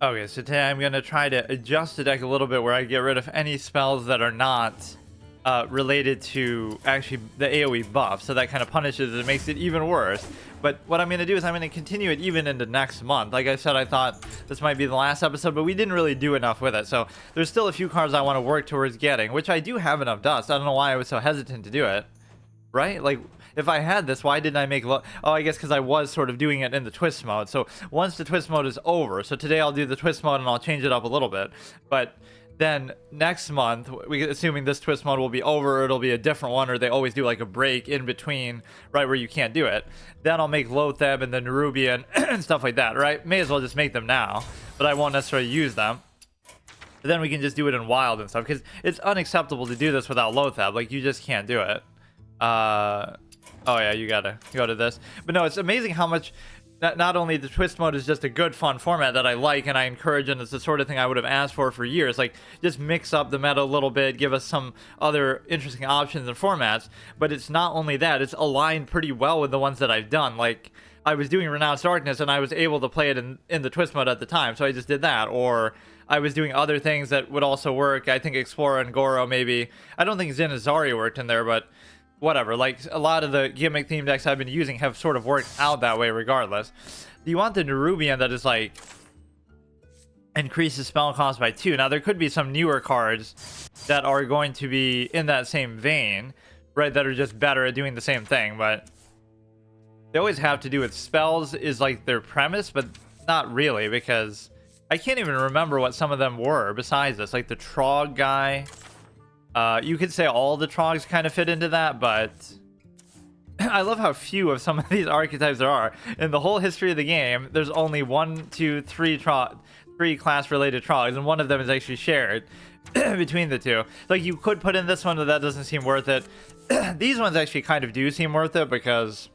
Okay, so today I'm going to try to adjust the deck a little bit where I get rid of any spells that are not related to actually the AoE buff. So that kind of punishes it, makes it even worse. But what I'm going to do is I'm going to continue it even into next month. Like I said, I thought this might be the last episode, but we didn't really do enough with it. So there's still a few cards I want to work towards getting, which I do have enough dust. I don't know why I was so hesitant to do it. Right? Like, if I had this, why didn't I make oh, I guess because I was sort of doing it in the twist mode. So once the twist mode is over, so today I'll do the twist mode and I'll change it up a little bit. But then next month, assuming this twist mode will be over, it'll be a different one, or they always do like a break in between, right, where you can't do it. Then I'll make Lotheb and then Nerubian and stuff like that, right? May as well just make them now, but I won't necessarily use them. But then we can just do it in wild and stuff, because it's unacceptable to do this without Lotheb. Like, you just can't do it. Oh yeah, you gotta go to this. But no, it's amazing how much not only the twist mode is just a good fun format that I like and I encourage, and it's the sort of thing I would have asked for years. Like, just mix up the meta a little bit, give us some other interesting options and formats. But it's not only that, it's aligned pretty well with the ones that I've done. Like, I was doing Renounced Darkness and I was able to play it in the twist mode at the time, so I just did that. Or I was doing other things that would also work. I think Explorer and Goro maybe. I don't think Zinazari worked in there, but whatever. Like, a lot of the gimmick theme decks I've been using have sort of worked out that way regardless. Do you want the Nerubian that is like increases spell cost by 2? Now there could be some newer cards that are going to be in that same vein, right, that are just better at doing the same thing, but they always have to do with spells is like their premise, but not really, because I can't even remember what some of them were besides this. Like the Trog guy, you could say all the Trogs kind of fit into that, but I love how few of some of these archetypes there are. In the whole history of the game, there's only 1, 2, 3 class-related Trogs, and one of them is actually shared between the two. Like, you could put in this one, but that doesn't seem worth it. These ones actually kind of do seem worth it, because,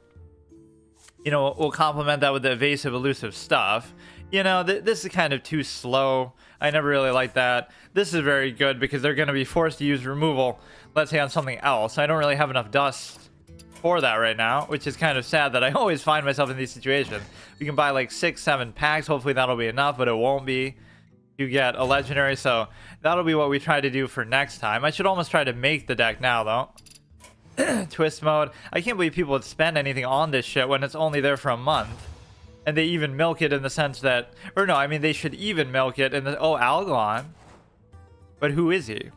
you know, we'll complement that with the evasive, elusive stuff. You know, this is kind of too slow. I never really liked that. This is very good because they're going to be forced to use removal, let's say, on something else. I don't really have enough dust for that right now, which is kind of sad that I always find myself in these situations. You can buy like 6, 7 packs. Hopefully that'll be enough, but it won't be. You get a legendary, so that'll be what we try to do for next time. I should almost try to make the deck now, though. Twist mode. I can't believe people would spend anything on this shit when it's only there for a month. And they even milk it in the sense that, or no, I mean, they should even milk it in the, oh, Algalon. But who is he?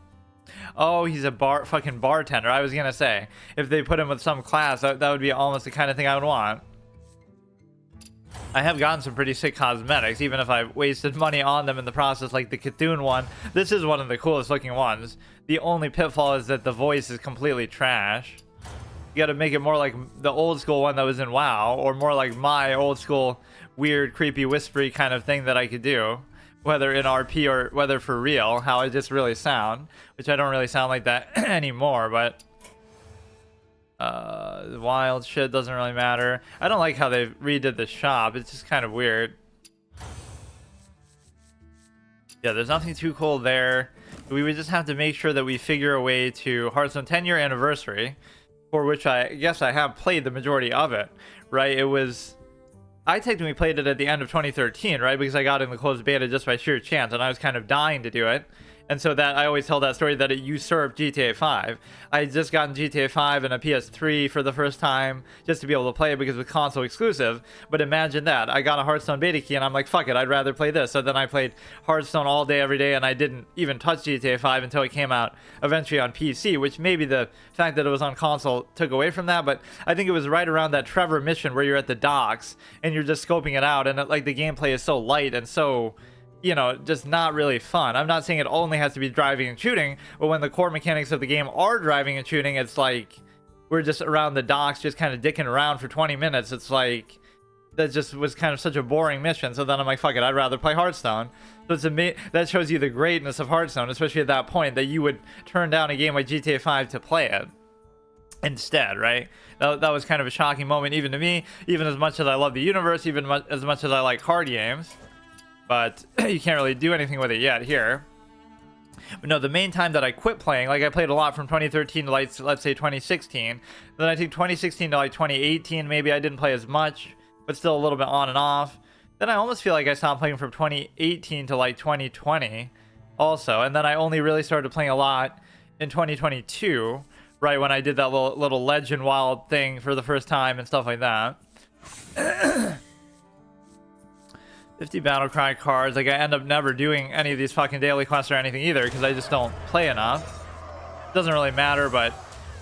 Oh, he's a fucking bartender. I was gonna say, if they put him with some class, that would be almost the kind of thing I would want. I have gotten some pretty sick cosmetics, even if I've wasted money on them in the process, like the Cthulhu one. This is one of the coolest looking ones. The only pitfall is that the voice is completely trash. You gotta make it more like the old school one that was in WoW, or more like my old school weird, creepy, whispery kind of thing that I could do, whether in RP or whether for real, how I just really sound, which I don't really sound like that anymore, but wild shit doesn't really matter. I don't like how they redid the shop. It's just kind of weird. Yeah, there's nothing too cool there. We would just have to make sure that we figure a way to Hearthstone 10-year anniversary, for which I guess I have played the majority of it, right? It was, I technically played it at the end of 2013, right? Because I got in the closed beta just by sheer chance, and I was kind of dying to do it. And so that, I always tell that story that it usurped GTA 5. I had just gotten GTA 5 and a PS3 for the first time just to be able to play it because it was console exclusive. But imagine that. I got a Hearthstone beta key and I'm like, fuck it, I'd rather play this. So then I played Hearthstone all day, every day, and I didn't even touch GTA 5 until it came out eventually on PC, which maybe the fact that it was on console took away from that. But I think it was right around that Trevor mission where you're at the docks and you're just scoping it out, and like the gameplay is so light and so, you know, just not really fun. I'm not saying it only has to be driving and shooting, but when the core mechanics of the game are driving and shooting, it's like we're just around the docks just kind of dicking around for 20 minutes. It's like, that just was kind of such a boring mission. So then I'm like, fuck it, I'd rather play Hearthstone. So it's that shows you the greatness of Hearthstone, especially at that point, that you would turn down a game like GTA 5 to play it instead, right? That was kind of a shocking moment even to me, even as much as I love the universe, even as much as I like card games. But you can't really do anything with it yet here. But no, the main time that I quit playing, like I played a lot from 2013 to like, let's say 2016. Then I think 2016 to like 2018, maybe I didn't play as much, but still a little bit on and off. Then I almost feel like I stopped playing from 2018 to like 2020 also. And then I only really started playing a lot in 2022, right when I did that little Legend Wild thing for the first time and stuff like that. 50 battle cry cards. Like, I end up never doing any of these fucking daily quests or anything either because I just don't play enough. Doesn't really matter, but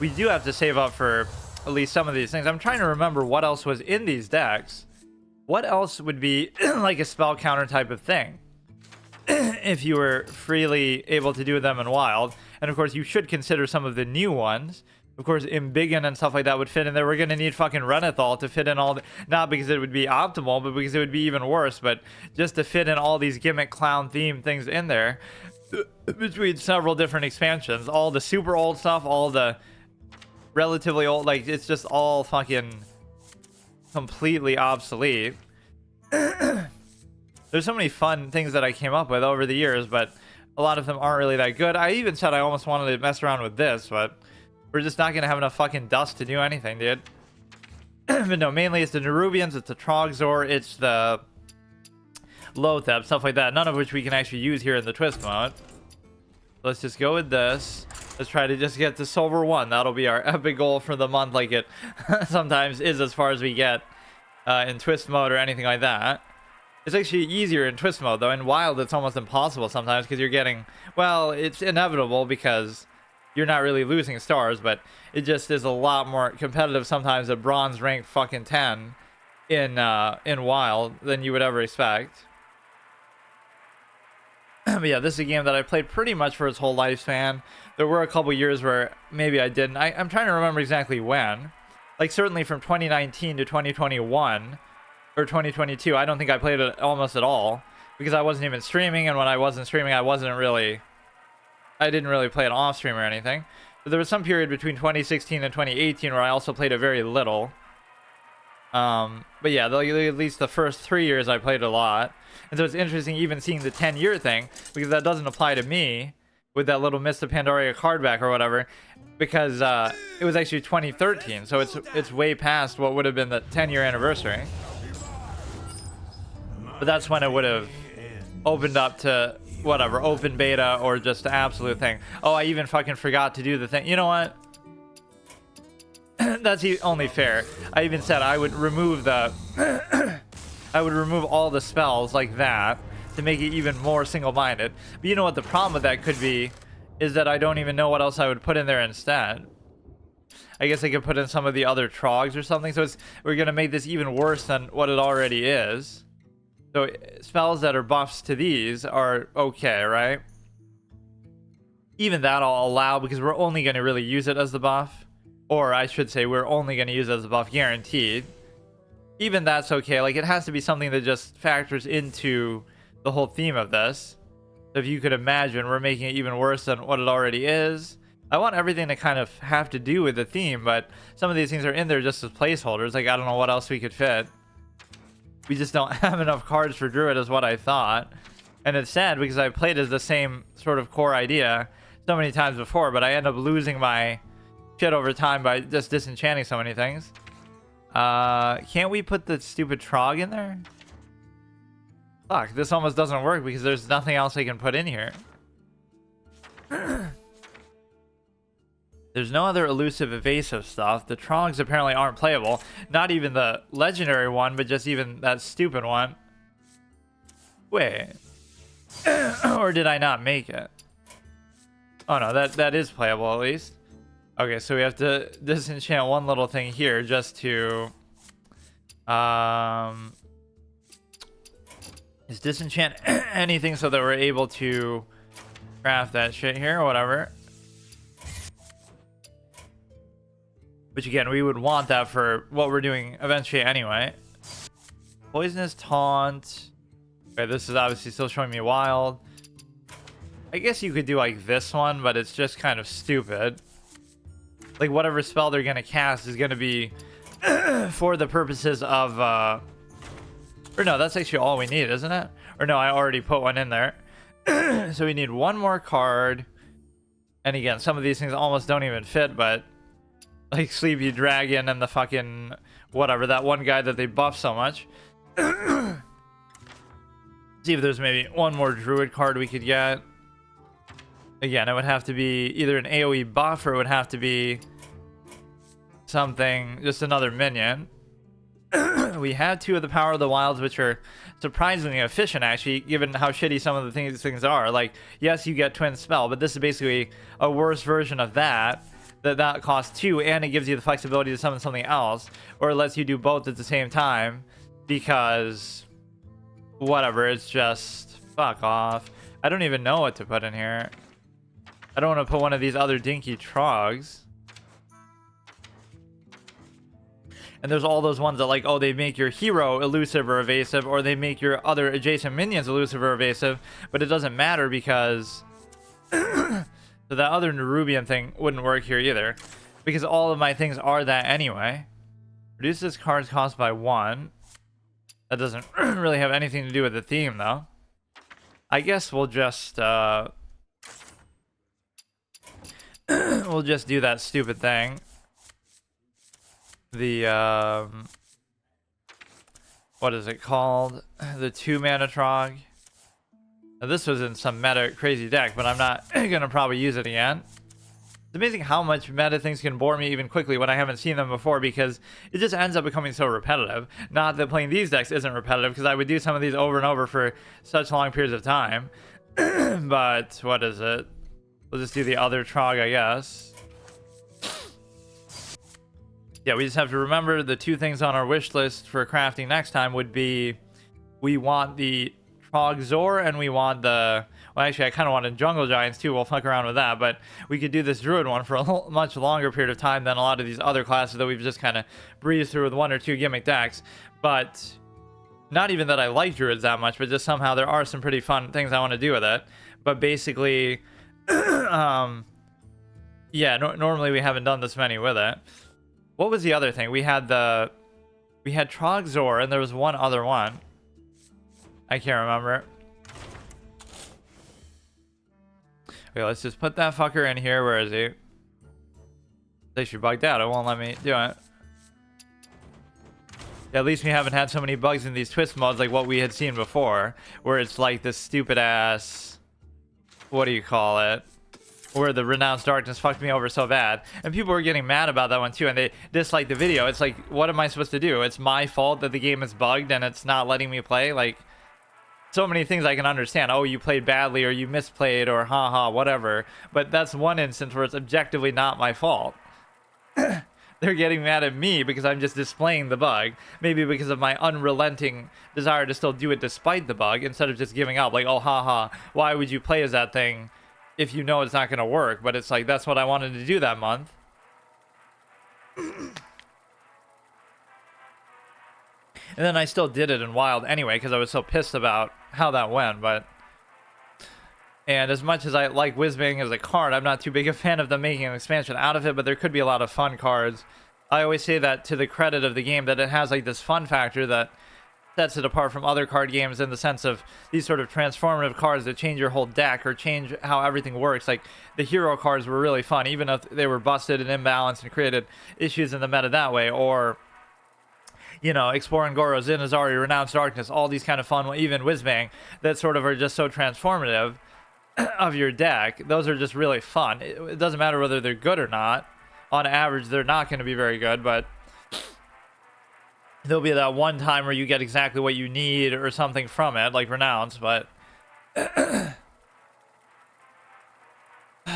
we do have to save up for at least some of these things. I'm trying to remember what else was in these decks. What else would be like a spell counter type of thing if you were freely able to do them in Wild? And of course, you should consider some of the new ones. Of course, Embiggen and stuff like that would fit in there. We're going to need fucking Renethal to fit in all the... Not because it would be optimal, but because it would be even worse. But just to fit in all these gimmick clown theme things in there between several different expansions. All the super old stuff, all the relatively old... Like, it's just all fucking completely obsolete. There's so many fun things that I came up with over the years, but a lot of them aren't really that good. I even said I almost wanted to mess around with this, but... We're just not going to have enough fucking dust to do anything, dude. But no, mainly it's the Nerubians, it's the Trogzor, it's the Lothep, stuff like that. None of which we can actually use here in the twist mode. Let's just go with this. Let's try to just get to Silver 1. That'll be our epic goal for the month, like it sometimes is as far as we get in twist mode or anything like that. It's actually easier in twist mode, though. In Wild, it's almost impossible sometimes because you're getting... Well, it's inevitable because... You're not really losing stars, but it just is a lot more competitive sometimes at bronze rank fucking 10 in Wild than you would ever expect. But yeah, this is a game that I played pretty much for its whole lifespan. There were a couple years where maybe I didn't. I'm trying to remember exactly when. Like, certainly from 2019 to 2021 or 2022, I don't think I played it almost at all because I wasn't even streaming, and when I wasn't streaming, I didn't really play it off stream or anything. But there was some period between 2016 and 2018 where I also played it very little. But yeah, at least the first 3 years I played a lot. And so it's interesting even seeing the 10-year thing, because that doesn't apply to me with that little Mist of Pandaria card back or whatever, because it was actually 2013, so it's way past what would have been the 10-year anniversary. But that's when it would have opened up to... whatever, open beta or just the absolute thing. Oh, I even fucking forgot to do the thing. You know what? That's only fair. I even said I would remove the... I would remove all the spells like that to make it even more single-minded. But you know what the problem with that could be? Is that I don't even know what else I would put in there instead. I guess I could put in some of the other Trogs or something. So we're going to make this even worse than what it already is. So spells that are buffs to these are okay, right? Even that I'll allow because we're only going to really use it as the buff. Or I should say we're only going to use it as a buff guaranteed. Even that's okay. Like, it has to be something that just factors into the whole theme of this. So if you could imagine, we're making it even worse than what it already is. I want everything to kind of have to do with the theme, but some of these things are in there just as placeholders. Like, I don't know what else we could fit. We just don't have enough cards for Druid is what I thought. And it's sad because I played as the same sort of core idea so many times before, but I end up losing my shit over time by just disenchanting so many things. Can't we put the stupid Trog in there? Fuck, this almost doesn't work because there's nothing else I can put in here. There's no other elusive evasive stuff. The Trogs apparently aren't playable. Not even the legendary one, but just even that stupid one. Wait. Or did I not make it? Oh no, that is playable at least. Okay, so we have to disenchant one little thing here just to... Is disenchant anything so that we're able to craft that shit here or whatever. Which again, we would want that for what we're doing eventually anyway. Poisonous Taunt. Okay, this is obviously still showing me Wild. I guess you could do like this one, but it's just kind of stupid. Like whatever spell they're gonna cast is gonna be for the purposes of or no, that's actually all we need, isn't it? Or no, I already put one in there. So we need one more card. And again, some of these things almost don't even fit, but like Sleepy Dragon and the fucking whatever, that one guy that they buff so much. See if there's maybe one more Druid card we could get. Again, it would have to be either an AoE buff or it would have to be something, just another minion. We have 2 of the Power of the Wilds, which are surprisingly efficient, actually, given how shitty some of the things are. Like, yes, you get Twin Spell, but this is basically a worse version of that. That costs 2, and it gives you the flexibility to summon something else, or it lets you do both at the same time, because whatever, it's just fuck off. I don't even know what to put in here. I don't want to put one of these other dinky trogs. And there's all those ones that, like, oh, they make your hero elusive or evasive, or they make your other adjacent minions elusive or evasive, but it doesn't matter because so that other Nerubian thing wouldn't work here either, because all of my things are that anyway. Reduce this card's cost by 1. That doesn't really have anything to do with the theme, though. I guess we'll just we'll just do that stupid thing. The what is it called? The 2-mana Trog. Now, this was in some meta crazy deck, but I'm not gonna probably use it again. It's amazing how much meta things can bore me even quickly when I haven't seen them before, because it just ends up becoming so repetitive. Not that playing these decks isn't repetitive, because I would do some of these over and over for such long periods of time. But what is it? We'll just do the other Trog, I guess. Yeah, we just have to remember the 2 things on our wish list for crafting next time would be, we want the Trog Zor, and we want the, well, actually I kind of wanted Jungle Giants too. We'll fuck around with that, but we could do this Druid one for a much longer period of time than a lot of these other classes that we've just kind of breezed through with 1 or 2 gimmick decks. But not even that I like Druids that much, but just somehow there are some pretty fun things I want to do with it. But basically yeah, normally we haven't done this many with it. What was the other thing? We had Trog Zor, and there was one other one. I can't remember. Okay, let's just put that fucker in here. Where is he? It's actually bugged out. It won't let me do it. Yeah, at least we haven't had so many bugs in these twist modes like what we had seen before, where it's like this stupid ass, what do you call it, where the Renounced Darkness fucked me over so bad, and people were getting mad about that one too, and they disliked the video. It's like, what am I supposed to do? It's my fault that the game is bugged and it's not letting me play. Like, so many things I can understand. Oh, you played badly, or you misplayed, or haha, whatever. But that's one instance where it's objectively not my fault. They're getting mad at me because I'm just displaying the bug. Maybe because of my unrelenting desire to still do it despite the bug, instead of just giving up. Like, oh, haha, why would you play as that thing if you know it's not going to work? But it's like, that's what I wanted to do that month. And then I still did it in Wild anyway, because I was so pissed about how that went. But, and as much as I like Whizbang as a card, I'm not too big a fan of them making an expansion out of it, but there could be a lot of fun cards. I always say that to the credit of the game, that it has like this fun factor that sets it apart from other card games, in the sense of these sort of transformative cards that change your whole deck or change how everything works. Like, the hero cards were really fun, even if they were busted and imbalanced and created issues in the meta that way. Or, you know, Exploring Goro, Zinazari, Renounced Darkness, all these kind of fun, even Whizbang, that sort of are just so transformative of your deck. Those are just really fun. It doesn't matter whether they're good or not. On average, they're not going to be very good, but there'll be that one time where you get exactly what you need or something from it, like Renounce. But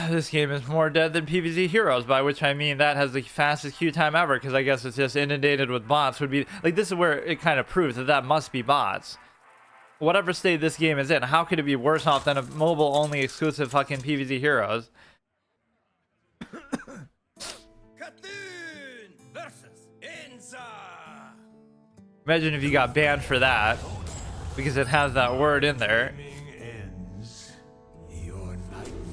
this game is more dead than PvZ Heroes, by which I mean that has the fastest queue time ever, because I guess it's just inundated with bots. Would be like, this is where it kind of proves that that must be bots. Whatever state this game is in, how could it be worse off than a mobile only exclusive fucking PvZ Heroes? Imagine if you got banned for that because it has that word in there.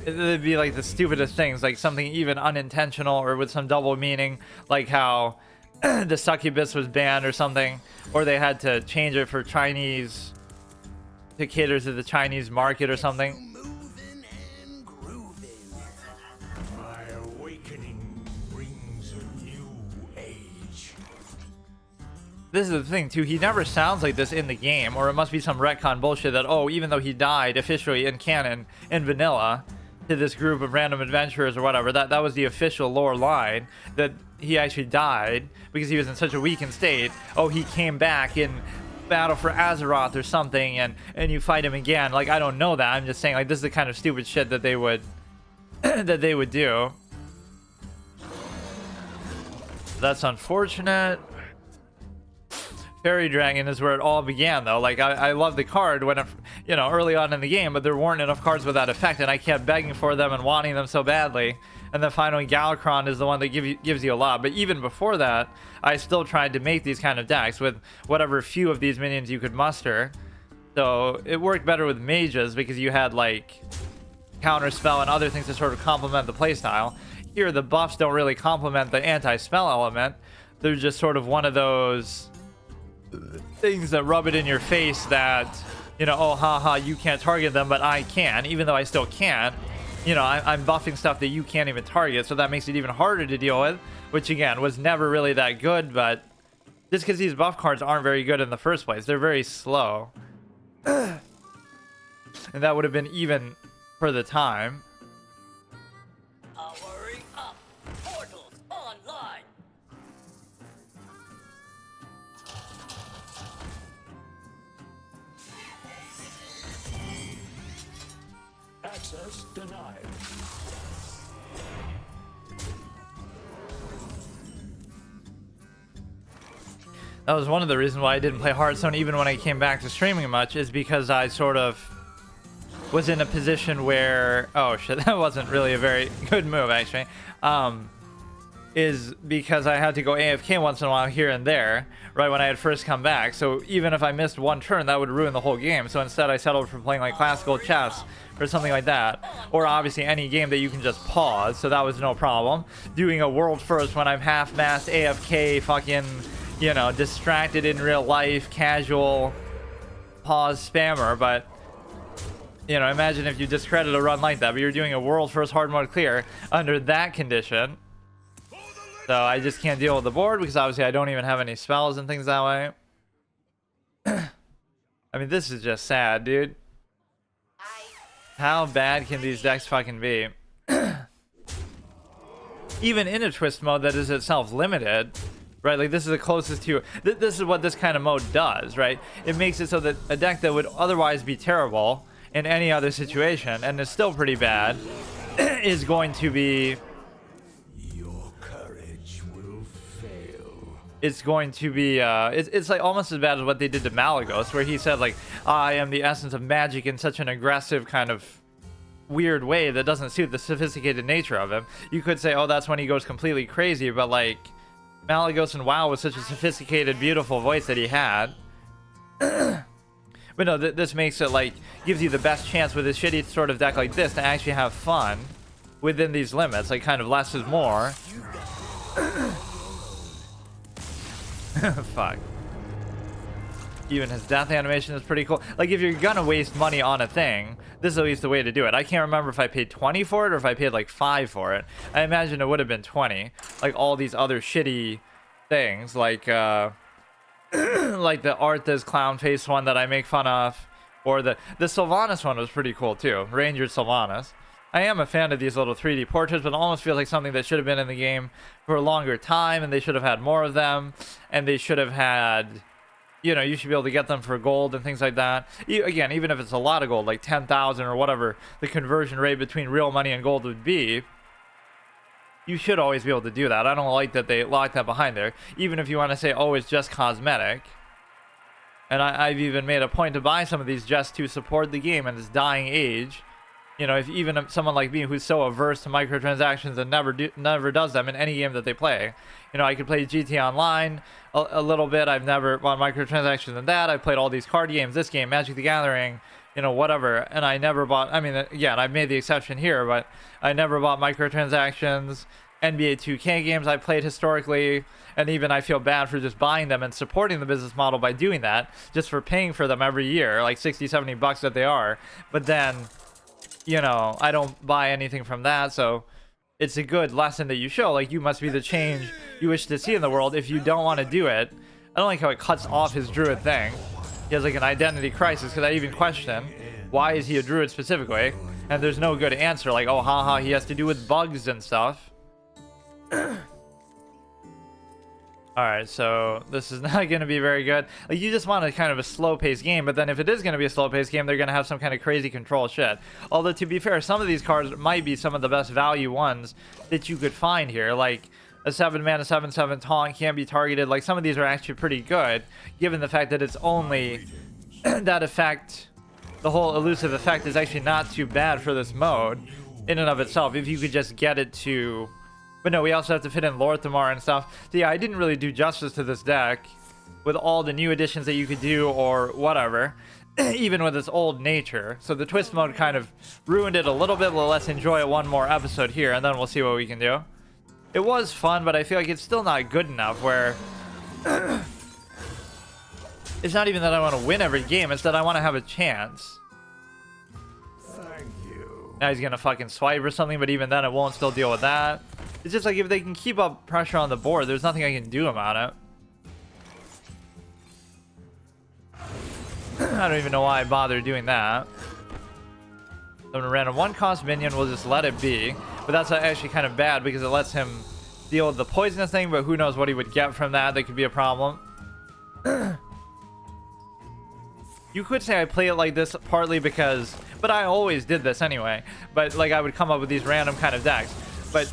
It'd be like the stupidest things, like something even unintentional or with some double meaning, like how the succubus was banned or something, or they had to change it for Chinese, to cater to the Chinese market or something. this is the thing too, he never sounds like this in the game, or it must be some retcon bullshit that, oh, even though he died officially in canon in vanilla to this group of random adventurers or whatever, that was the official lore line, that he actually died because he was in such a weakened state. Oh, he came back in battle for Azeroth or something, and you fight him again. Like, I don't know that. I'm just saying, like, this is the kind of stupid shit that they would that they would do. That's unfortunate. Fairy Dragon is where it all began, though. Like, I love the card when it, you know, early on in the game, but there weren't enough cards with that effect, and I kept begging for them and wanting them so badly. And then finally, Gul'dan is the one that gives you a lot. But even before that, I still tried to make these kind of decks with whatever few of these minions you could muster. So it worked better with mages because you had, like, counterspell and other things to sort of complement the playstyle. Here, the buffs don't really complement the anti-spell element. They're just sort of one of those things that rub it in your face that, you know, oh, haha, you can't target them, but I can, even though I still can't. You know, I'm buffing stuff that you can't even target, so that makes it even harder to deal with, which, again, was never really that good, but just because these buff cards aren't very good in the first place, they're very slow. And that would have been even for the time. Powering up. Portals online. Access denied. That was one of the reasons why I didn't play Hearthstone even when I came back to streaming much, is because I sort of was in a position where, oh shit, that wasn't really a very good move actually, is because I had to go AFK once in a while here and there, right when I had first come back. So even if I missed one turn, that would ruin the whole game. So instead I settled for playing like classical chess or something like that, or obviously any game that you can just pause, so that was no problem. Doing a world first when I'm half-mast AFK, fucking, you know, distracted in real life, casual pause spammer. But you know, imagine if you discredit a run like that, but you're doing a world first hard mode clear under that condition. So I just can't deal with the board because obviously I don't even have any spells and things that way. I mean, this is just sad, dude. How bad can these decks fucking be? Even in a twist mode that is itself limited, right? Like, this is the closest to this is what this kind of mode does, right? It makes it so that a deck that would otherwise be terrible in any other situation and is still pretty bad is going to be, Your courage will fail. it's going to be it's like almost as bad as what they did to Malagos, where he said, like, I am the essence of magic, in such an aggressive kind of weird way that doesn't suit the sophisticated nature of him. You could say, oh, that's when he goes completely crazy, but like, Malagos in WoW was such a sophisticated, beautiful voice that he had. But no, this makes it, like, gives you the best chance with a shitty sort of deck like this to actually have fun within these limits. Like, kind of less is more. Fuck. Even his death animation is pretty cool. Like, if you're gonna waste money on a thing, this is at least the way to do it. I can't remember if I paid 20 for it or if I paid like 5 for it. I imagine it would have been 20. Like all these other shitty things, like like the Arthas clown face one that I make fun of, or the Sylvanas one was pretty cool too. Ranger Sylvanas. I am a fan of these little 3D portraits, but it almost feels like something that should have been in the game for a longer time, and they should have had more of them, and they should have had, you know, you should be able to get them for gold and things like that. Again, even if it's a lot of gold, like 10,000 or whatever the conversion rate between real money and gold would be, you should always be able to do that. I don't like that they lock that behind there. Even if you want to say, oh, it's just cosmetic. And I've even made a point to buy some of these just to support the game in its dying age. You know, if even someone like me who's so averse to microtransactions and never does them in any game that they play. You know, I could play GT Online a little bit. I've never bought microtransactions in that. I've played all these card games, this game, Magic the Gathering, you know, whatever. And I never bought, I mean, again, I've made the exception here, but I never bought microtransactions. NBA 2K games I played historically, and even I feel bad for just buying them and supporting the business model by doing that, just for paying for them every year, like 60, 70 bucks that they are. But then, you know, I don't buy anything from that, so it's a good lesson that you show, like, you must be the change you wish to see in the world. If you don't want to do it, I don't like how it cuts off his druid thing. He has like an identity crisis, because I even question, why is he a druid specifically? And there's no good answer, like, oh, haha, he has to do with bugs and stuff. Alright, so this is not going to be very good. Like, you just want a kind of a slow-paced game, but then if it is going to be a slow-paced game, they're going to have some kind of crazy control shit. Although, to be fair, some of these cards might be some of the best value ones that you could find here. Like, a 7-mana 7/7 taunt can't be targeted. Like, some of these are actually pretty good, given the fact that it's only that effect. The whole elusive effect is actually not too bad for this mode in and of itself, if you could just get it to... But no, we also have to fit in Lorthamar and stuff. So yeah, I didn't really do justice to this deck with all the new additions that you could do or whatever, even with its old nature. So the twist mode kind of ruined it a little bit, but let's enjoy it one more episode here, and then we'll see what we can do. It was fun, but I feel like it's still not good enough where... It's not even that I want to win every game, it's that I want to have a chance. Thank you. Now he's going to fucking swipe or something, but even then it won't still deal with that. It's just like, if they can keep up pressure on the board, there's nothing I can do about it. I don't even know why I bothered doing that. So I'm a random 1-cost minion, we'll just let it be. But that's actually kind of bad, because it lets him deal with the poisonous thing, but who knows what he would get from that. That could be a problem. You could say I play it like this partly because... But I always did this anyway. But like, I would come up with these random kind of decks. But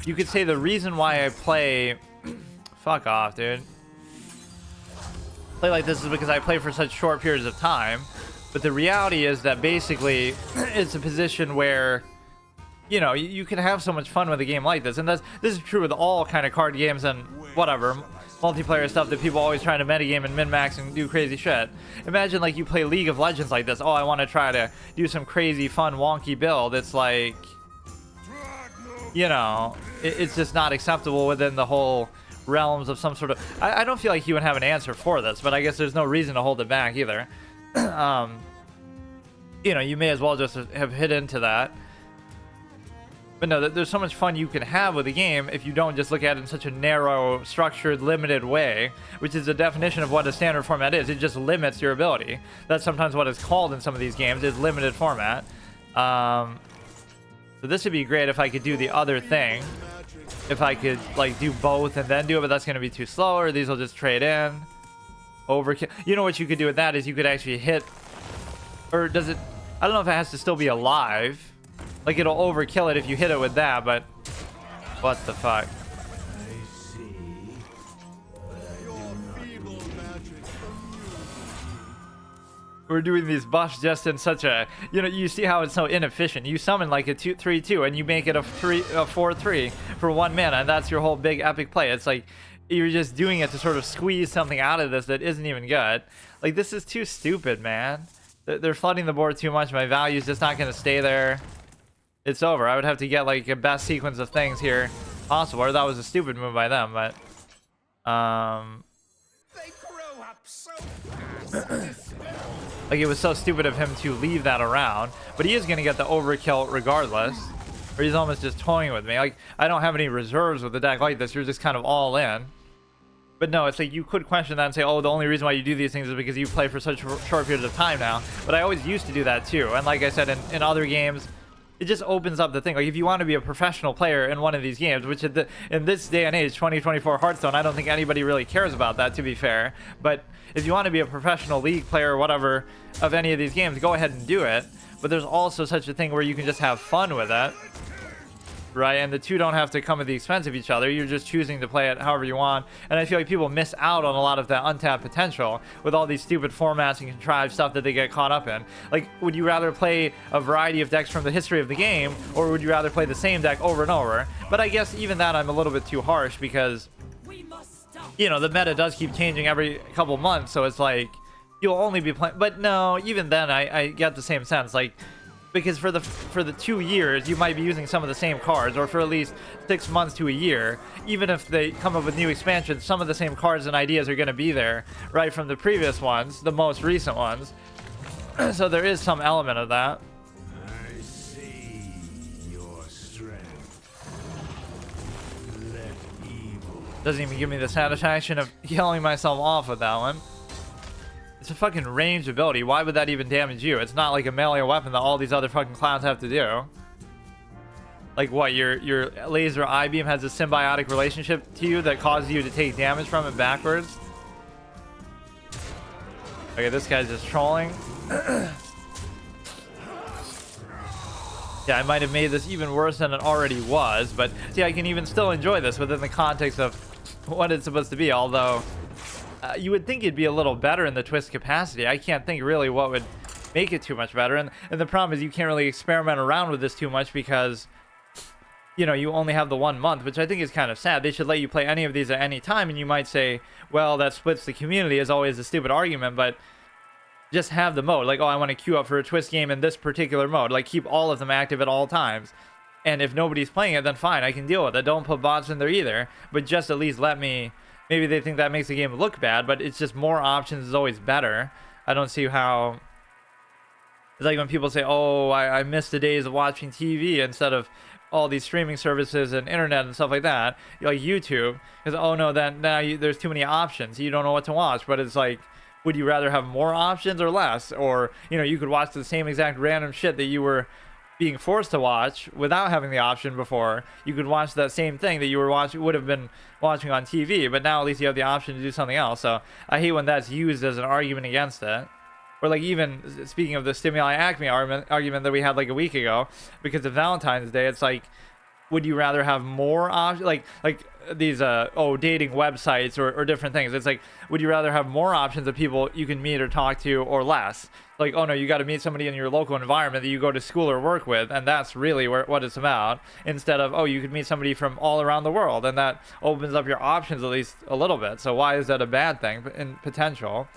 you could say the reason why I play... Fuck off, dude. Play like this is because I play for such short periods of time. But the reality is that basically it's a position where, you know, you can have so much fun with a game like this. And this is true with all kind of card games and whatever, multiplayer stuff that people always try to metagame and min-max and do crazy shit. Imagine like you play League of Legends like this. Oh, I want to try to do some crazy fun wonky build. It's like, you know, it's just not acceptable within the whole realms of some sort of... I don't feel like he would have an answer for this, but I guess there's no reason to hold it back either. You know, you may as well just have hit into that. But no, there's so much fun you can have with a game if you don't just look at it in such a narrow, structured, limited way, which is the definition of what a standard format is. It just limits your ability. That's sometimes what it's called in some of these games, is limited format. So this would be great if I could do the other thing. If I could, like, do both and then do it, but that's going to be too slow, or these will just trade in. Overkill. You know what you could do with that is you could actually hit... Or does it... I don't know if it has to still be alive. Like, it'll overkill it if you hit it with that, but... What the fuck? We're doing these buffs just in such a... You know, you see how it's so inefficient. You summon like a 2/3/2 and you make it a 4/3 for 1 mana, and that's your whole big epic play. It's like you're just doing it to sort of squeeze something out of this that isn't even good. Like, this is too stupid, man. They're flooding the board too much. My value's just not going to stay there. It's over. I would have to get like a best sequence of things here possible, or that was a stupid move by them, but... They grow up so fast. Like, it was so stupid of him to leave that around. But he is going to get the overkill regardless. Or he's almost just toying with me. Like, I don't have any reserves with a deck like this. You're just kind of all in. But no, it's like you could question that and say, oh, the only reason why you do these things is because you play for such short periods of time now. But I always used to do that too. And like I said, in other games, it just opens up the thing. Like, if you want to be a professional player in one of these games, which in this day and age, 2024 Hearthstone, I don't think anybody really cares about that, to be fair. But if you want to be a professional league player or whatever of any of these games, go ahead and do it. But there's also such a thing where you can just have fun with it, right? And the two don't have to come at the expense of each other. You're just choosing to play it however you want. And I feel like people miss out on a lot of that untapped potential with all these stupid formats and contrived stuff that they get caught up in. Like, would you rather play a variety of decks from the history of the game, or would you rather play the same deck over and over? But I guess even that I'm a little bit too harsh, because, you know, the meta does keep changing every couple months, so it's like you'll only be playing. But no, even then I get the same sense, like, because for the 2 years you might be using some of the same cards, or for at least 6 months to a year. Even if they come up with new expansions, some of the same cards and ideas are going to be there, right, from the previous ones, the most recent ones. So there is some element of that. I see your strength. Let evil Doesn't even give me the satisfaction of killing myself off with that one. It's a fucking ranged ability. Why would that even damage you? It's not like a melee weapon that all these other fucking clowns have to do. Like what, your laser eye beam has a symbiotic relationship to you that causes you to take damage from it backwards? Okay, this guy's just trolling. Yeah, I might have made this even worse than it already was, but see, I can even still enjoy this within the context of what it's supposed to be, although you would think it'd be a little better in the twist capacity. I can't think really what would make it too much better, and the problem is you can't really experiment around with this too much because, you know, you only have the 1 month, which I think is kind of sad. They should let you play any of these at any time, and you might say, well, that splits the community, is always a stupid argument, but just have the mode. Like, oh, I want to queue up for a twist game in this particular mode. Like, keep all of them active at all times. And if nobody's playing it, then fine, I can deal with it. Don't put bots in there either, but just at least let me... Maybe they think that makes the game look bad, but it's just more options is always better. I don't see how... It's like when people say, oh, I miss the days of watching TV instead of all these streaming services and internet and stuff like that, like YouTube, because, oh no, then now there's too many options. You don't know what to watch, but it's like, would you rather have more options or less? Or, you know, you could watch the same exact random shit that you were being forced to watch without having the option before. You could watch that same thing that you would have been watching on TV, but now at least you have the option to do something else. So I hate when that's used as an argument against it. Or like, even speaking of the Stimuli Acme argument that we had like a week ago, because of Valentine's Day, it's like, would you rather have more options, like these dating websites or different things? It's like, would you rather have more options of people you can meet or talk to, or less? Like, oh no, you got to meet somebody in your local environment that you go to school or work with, and that's really what it's about, instead of, oh, you could meet somebody from all around the world, and that opens up your options at least a little bit. So why is that a bad thing in potential?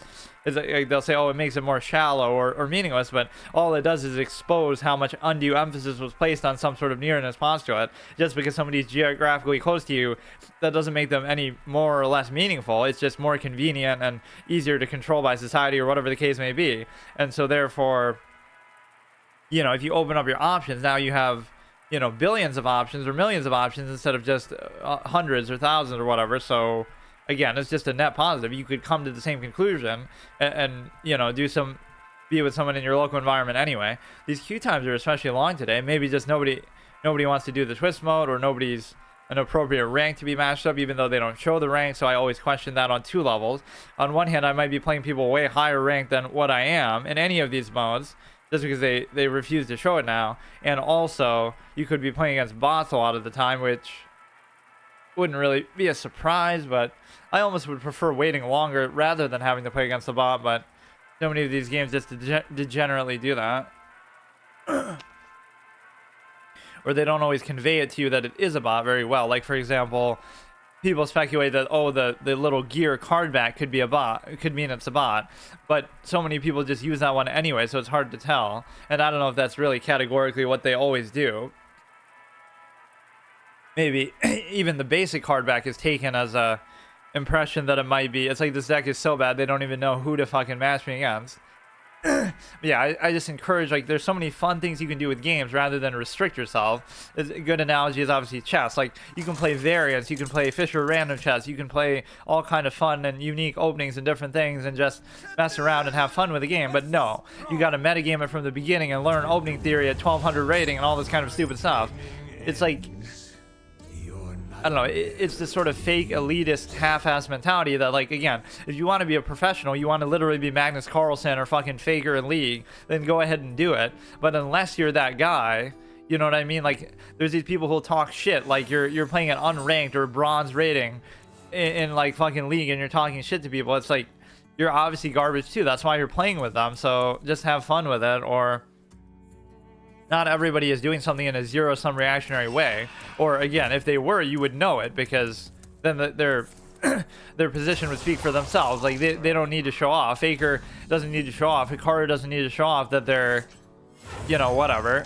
Is it, like, they'll say, oh, it makes it more shallow or meaningless, but all it does is expose how much undue emphasis was placed on some sort of nearness postulate. Just because somebody's geographically close to you, that doesn't make them any more or less meaningful. It's just more convenient and easier to control by society or whatever the case may be. And so therefore, you know, if you open up your options, now you have, you know, billions of options or millions of options instead of just hundreds or thousands or whatever. So again, it's just a net positive. You could come to the same conclusion and you know, be with someone in your local environment anyway. These queue times are especially long today. Maybe just nobody wants to do the twist mode, or nobody's an appropriate rank to be matched up, even though they don't show the rank. So I always question that on two levels. On one hand, I might be playing people way higher ranked than what I am in any of these modes, just because they refuse to show it now. And also, you could be playing against bots a lot of the time, which wouldn't really be a surprise, but I almost would prefer waiting longer rather than having to play against a bot. But so many of these games just degenerately do that. Or they don't always convey it to you that it is a bot very well. Like, for example, people speculate that, oh, the little gear card back could be a bot. It could mean it's a bot. But so many people just use that one anyway, so it's hard to tell. And I don't know if that's really categorically what they always do. Maybe even the basic card back is taken as a impression that it might be. It's like, this deck is so bad they don't even know who to fucking match me against. Yeah, I just encourage, like, there's so many fun things you can do with games rather than restrict yourself. A good analogy is obviously chess. Like, you can play variants, you can play Fisher random chess, you can play all kind of fun and unique openings and different things and just mess around and have fun with the game. But no, you got to metagame it from the beginning and learn opening theory at 1200 rating and all this kind of stupid stuff. It's like, I don't know, it's this sort of fake elitist half-ass mentality that, like, again, if you want to be a professional, you want to literally be Magnus Carlsen or fucking Faker in League, then go ahead and do it. But unless you're that guy, you know what I mean? Like, there's these people who'll talk shit, like you're playing an unranked or bronze rating in like fucking League and you're talking shit to people. It's like, you're obviously garbage too. That's why you're playing with them. So just have fun with it. Or not everybody is doing something in a zero-sum reactionary way. Or again, if they were, you would know it, because then their position would speak for themselves. Like, they don't need to show off. Faker doesn't need to show off. Hikaru doesn't need to show off that they're, you know, whatever.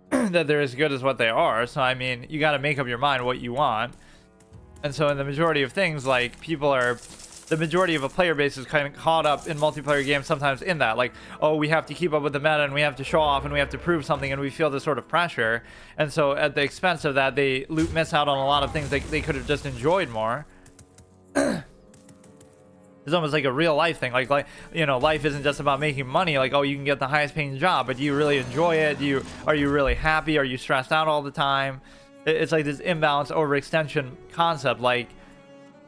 That they're as good as what they are. So I mean, you got to make up your mind what you want. And so in the majority of things, like, people are the majority of a player base is kind of caught up in multiplayer games sometimes in that, like, oh, we have to keep up with the meta and we have to show off and we have to prove something, and we feel this sort of pressure, and so at the expense of that they miss out on a lot of things they could have just enjoyed more. It's almost like a real life thing, like you know, life isn't just about making money, like, oh, you can get the highest paying job, but do you really enjoy it? Are you really happy? Are you stressed out all the time? It's like this imbalance overextension concept. Like,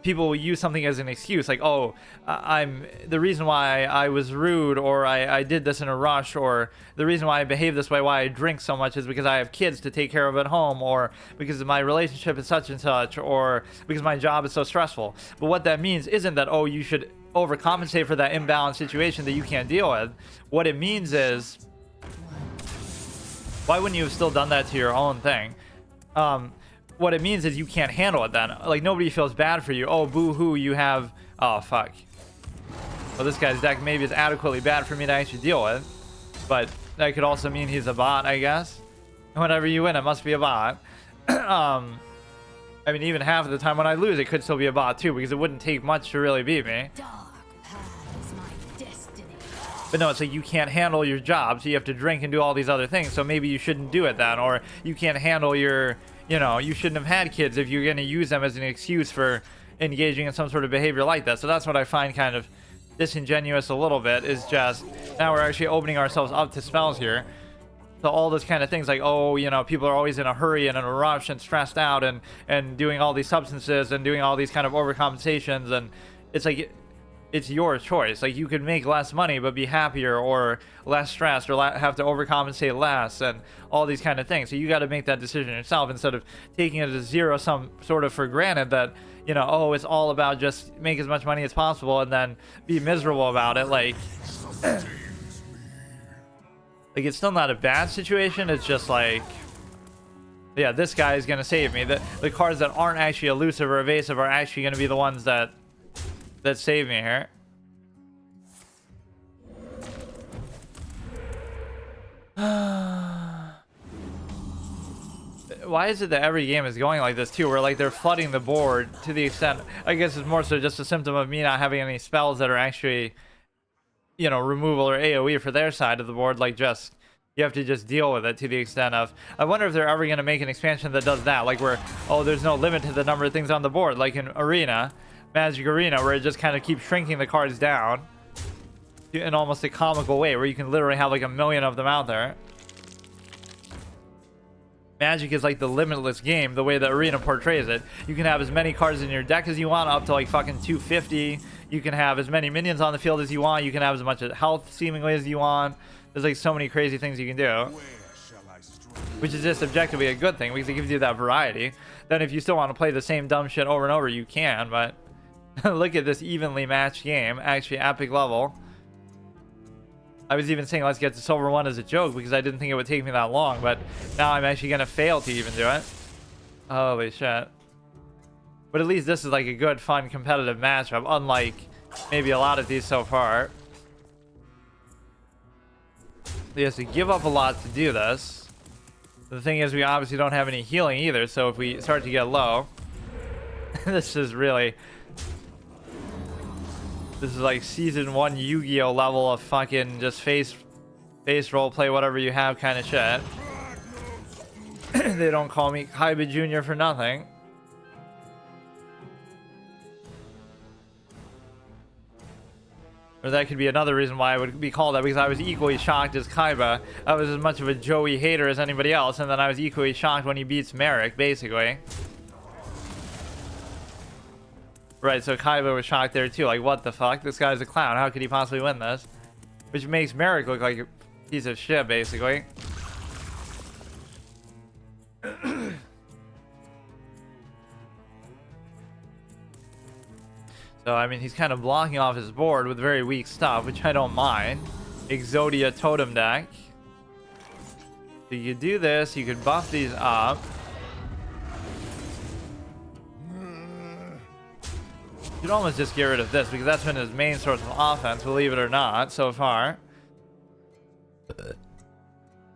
people will use something as an excuse, like, oh, I'm the reason why I was rude, or I did this in a rush, or the reason why I behave this way, why I drink so much, is because I have kids to take care of at home, or because my relationship is such and such, or because my job is so stressful. But what that means isn't that, oh, you should overcompensate for that imbalanced situation that you can't deal with. What it means is, why wouldn't you have still done that to your own thing? What it means is you can't handle it then. Like, nobody feels bad for you. Oh, boo-hoo, you have... Oh, fuck. Well, this guy's deck maybe is adequately bad for me to actually deal with. But that could also mean he's a bot, I guess. Whenever you win, it must be a bot. I mean, even half of the time when I lose, it could still be a bot, too, because it wouldn't take much to really beat me. But no, it's like you can't handle your job, so you have to drink and do all these other things, so maybe you shouldn't do it then. Or you can't handle your... You know, you shouldn't have had kids if you're going to use them as an excuse for engaging in some sort of behavior like that. So that's what I find kind of disingenuous a little bit, is just now we're actually opening ourselves up to spells here. So all those kind of things, like, oh, you know, people are always in a hurry and in a rush and stressed out and doing all these substances and doing all these kind of overcompensations, and it's like... It's your choice. Like, you could make less money but be happier, or less stressed, or have to overcompensate less, and all these kind of things. So you got to make that decision yourself, instead of taking it as zero sum sort of for granted that, you know, oh, it's all about just make as much money as possible and then be miserable about it. Like it's still not a bad situation. It's just like, yeah, this guy is gonna save me. The cards that aren't actually elusive or evasive are actually gonna be the ones that save me here. Why is it that every game is going like this too, where like they're flooding the board to the extent, I guess it's more so just a symptom of me not having any spells that are actually, you know, removal or AoE for their side of the board. Like, just you have to just deal with it to the extent of, I wonder if they're ever going to make an expansion that does that, like where, oh, there's no limit to the number of things on the board, like in Arena, Magic Arena, where it just kind of keeps shrinking the cards down in almost a comical way, where you can literally have like 1 million of them out there. Magic is like the limitless game, the way that Arena portrays it. You can have as many cards in your deck as you want, up to like fucking 250. You can have as many minions on the field as you want. You can have as much health seemingly as you want. There's like so many crazy things you can do, which is just objectively a good thing because it gives you that variety. Then if you still want to play the same dumb shit over and over, you can, but look at this evenly matched game, actually epic level. I was even saying let's get to Silver 1 as a joke because I didn't think it would take me that long, but now I'm actually going to fail to even do it. Holy shit. But at least this is like a good, fun, competitive matchup, unlike maybe a lot of these so far. He has to give up a lot to do this. The thing is, we obviously don't have any healing either, so if we start to get low... this is really... This is like Season 1 Yu-Gi-Oh! Level of fucking just face roleplay, whatever you have kind of shit. They don't call me Kaiba Jr. for nothing. Or that could be another reason why I would be called that, because I was equally shocked as Kaiba. I was as much of a Joey hater as anybody else, and then I was equally shocked when he beats Merrick, basically. Right, so Kaiba was shocked there too, like, what the fuck? This guy's a clown, how could he possibly win this? Which makes Merrick look like a piece of shit, basically. So, I mean, he's kind of blocking off his board with very weak stuff, which I don't mind. Exodia Totem deck. So you could do this, you could buff these up. You could almost just get rid of this, because that's been his main source of offense, believe it or not, so far.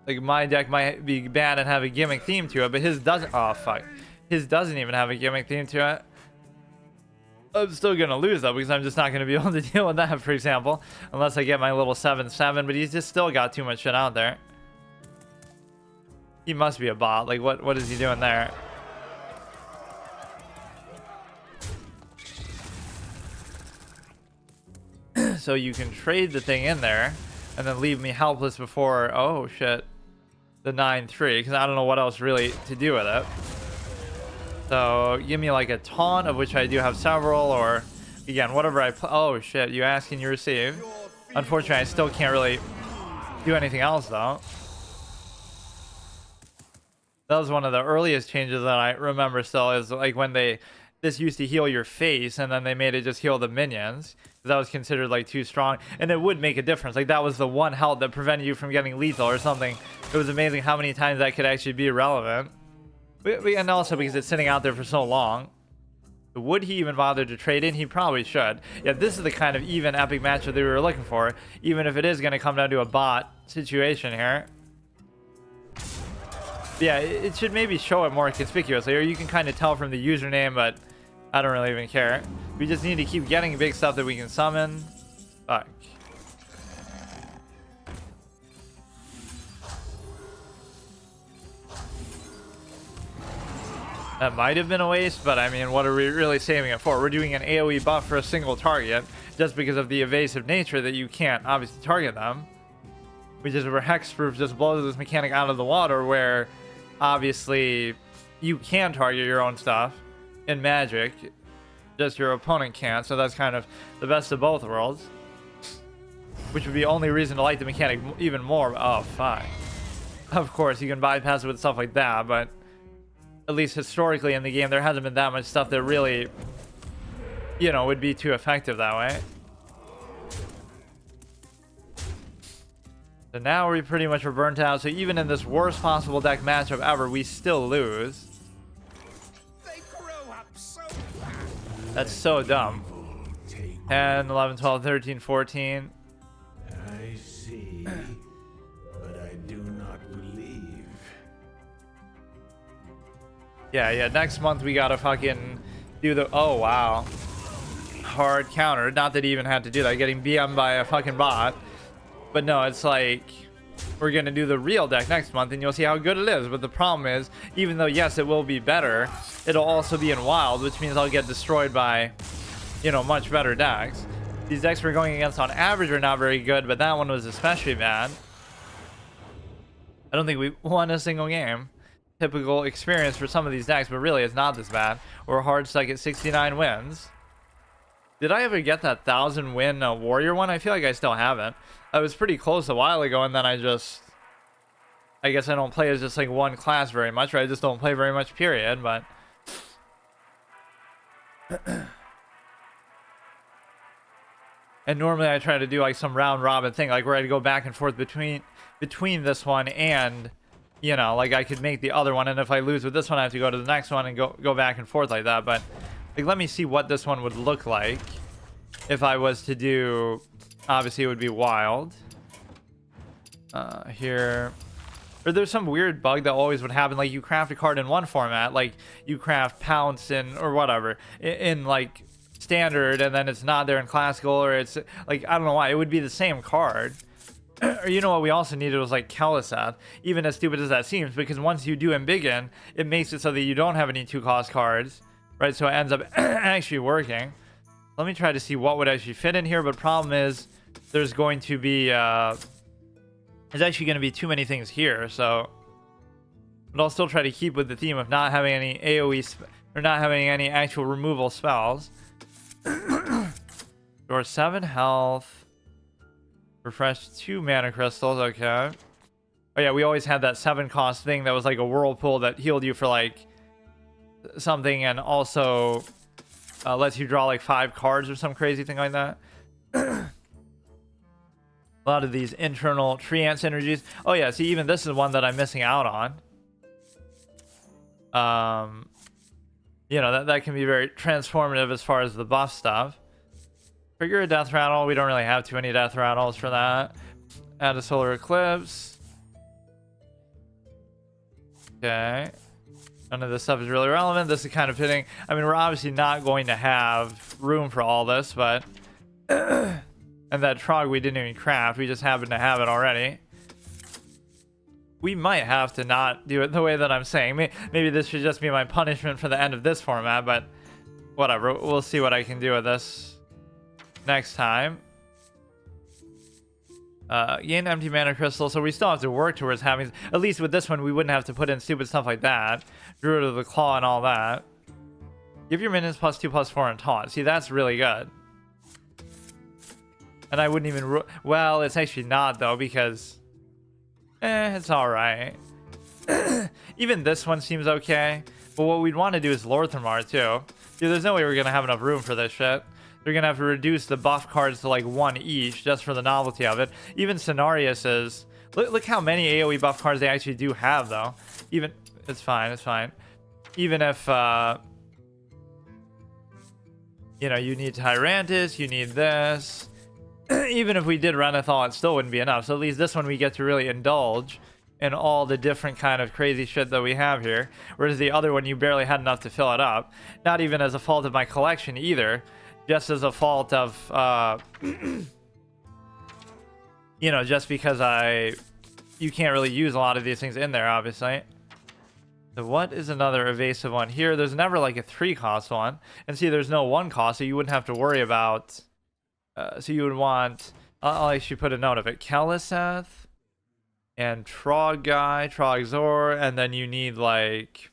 Like, my deck might be bad and have a gimmick theme to it, but his doesn't. Oh, fuck. His doesn't even have a gimmick theme to it. I'm still gonna lose though, because I'm just not gonna be able to deal with that, for example, unless I get my little 7/7. But he's just still got too much shit out there. He must be a bot. Like, what is he doing there? So you can trade the thing in there and then leave me helpless before, oh shit, the 9/3, because I don't know what else really to do with it. So give me like a taunt, of which I do have several, or again, whatever I oh shit, you ask and you receive. Unfortunately, I still can't really do anything else though. That was one of the earliest changes that I remember still, is like when this used to heal your face and then they made it just heal the minions. That was considered like too strong, and it would make a difference. Like that was the one health that prevented you from getting lethal or something. It was amazing how many times that could actually be relevant. And also because it's sitting out there for so long. Would he even bother to trade in? He probably should. Yeah, this is the kind of even epic matchup that we were looking for, even if it is going to come down to a bot situation here. Yeah, it should maybe show it more conspicuously, or you can kind of tell from the username, but I don't really even care. We just need to keep getting big stuff that we can summon. Fuck. That might have been a waste, but I mean, what are we really saving it for? We're doing an AoE buff for a single target, just because of the evasive nature that you can't obviously target them. Which is where Hexproof just blows this mechanic out of the water, where obviously you can target your own stuff in Magic, just your opponent can't. So that's kind of the best of both worlds, which would be the only reason to like the mechanic even more. Oh fuck, of course you can bypass it with stuff like that, but at least historically in the game there hasn't been that much stuff that really, you know, would be too effective that way. So now we pretty much are burnt out. So even in this worst possible deck matchup ever, we still lose. They grow up so fast. That's so dumb. 10, 11, 12, 13, 14. I see, but I do not believe. Yeah, next month we gotta fucking do the... Oh, wow. Hard counter. Not that he even had to do that. Getting BM by a fucking bot. But no, it's like... We're gonna do the real deck next month and you'll see how good it is. But the problem is, even though, yes, it will be better, it'll also be in wild, which means I'll get destroyed by, you know, much better decks. These decks we're going against on average are not very good, but that one was especially bad. I don't think we won a single game. Typical experience for some of these decks, but really it's not this bad. We're hard stuck at 69 wins. Did I ever get that 1,000 win warrior one? I feel like I still haven't. I was pretty close a while ago, and then I guess I don't play as just like one class very much, or I just don't play very much, period, but... And normally I try to do like some round robin thing, like where I'd go back and forth between this one and... You know, like I could make the other one, and if I lose with this one, I have to go to the next one and go back and forth like that. But like, let me see what this one would look like if I was to do. Obviously, it would be wild. Here, or there's some weird bug that always would happen. Like you craft a card in one format, like you craft Pounce in or whatever in like standard, and then it's not there in classical, or it's like I don't know why it would be the same card. Or you know what we also needed was like Kel'Thuzad, even as stupid as that seems, because once you do Embiggen, it makes it so that you don't have any 2-cost cards, right? So it ends up actually working. Let me try to see what would actually fit in here, but problem is there's going to be there's actually going to be too many things here, so but I'll still try to keep with the theme of not having any AoE or not having any actual removal spells. Or 7 health. Refresh 2 mana crystals, okay. Oh yeah, we always had that 7-cost thing that was like a whirlpool that healed you for like something, and also lets you draw like 5 cards or some crazy thing like that. A lot of these internal Treant synergies. Oh yeah, see, even this is one that I'm missing out on. You know, that can be very transformative as far as the buff stuff. Trigger a death rattle. We don't really have too many death rattles for that. Add a solar eclipse. Okay. None of this stuff is really relevant. This is kind of fitting. I mean, we're obviously not going to have room for all this, but... and that Trog we didn't even craft. We just happen to have it already. We might have to not do it the way that I'm saying. Maybe this should just be my punishment for the end of this format, but whatever. We'll see what I can do with this next time. Gain empty mana crystal, so we still have to work towards having, at least with this one we wouldn't have to put in stupid stuff like that. Druid of the Claw and all that. Give your minions +2/+4 and taunt. See, that's really good. And I wouldn't even well, it's actually not though, because it's all right. Even this one seems okay, but what we'd want to do is Lorthamar too. Dude, there's no way we're gonna have enough room for this shit. They're gonna have to reduce the buff cards to like 1 each just for the novelty of it. Even Cenarius is... Look how many AoE buff cards they actually do have, though. Even... It's fine, it's fine. Even if, you know, you need Tyrantus, you need this. Even if we did Renathal, it still wouldn't be enough. So at least this one we get to really indulge in all the different kind of crazy shit that we have here. Whereas the other one, you barely had enough to fill it up. Not even as a fault of my collection either. Just as a fault of, you know, just because you can't really use a lot of these things in there, obviously. So what is another evasive one here? There's never like a 3-cost one. And see, there's no 1-cost, so you wouldn't have to worry about, so you would want, I'll actually put a note of it, Keleseth and Trog Guy, Trogzor, and then you need like,